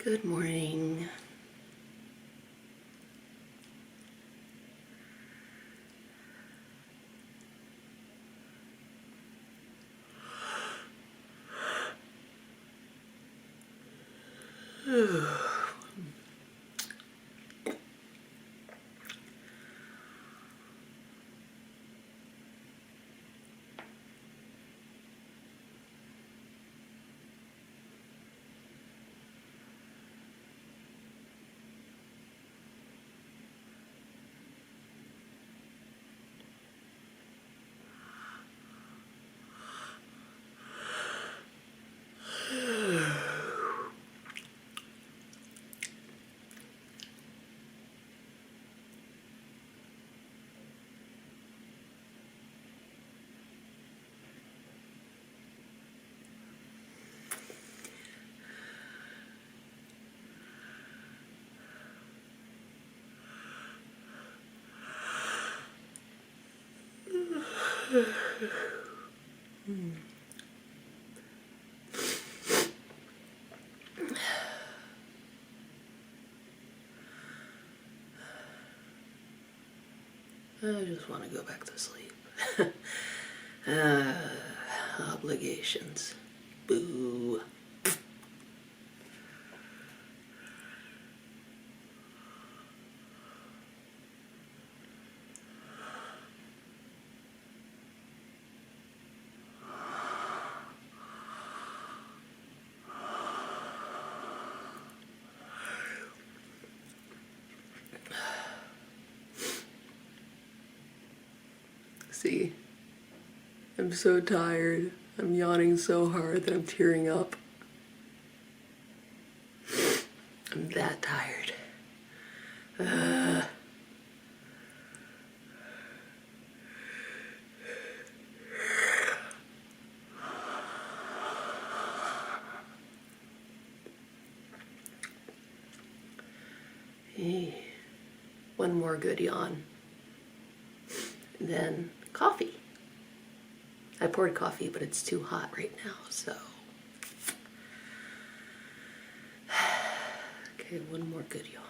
Good morning. I just want to go back to sleep. uh, Obligations. Boo. See, I'm so tired. I'm yawning so hard that I'm tearing up. I'm that tired. One more good yawn. Then coffee. I poured coffee, but it's too hot right now, so. Okay, one more good yawn.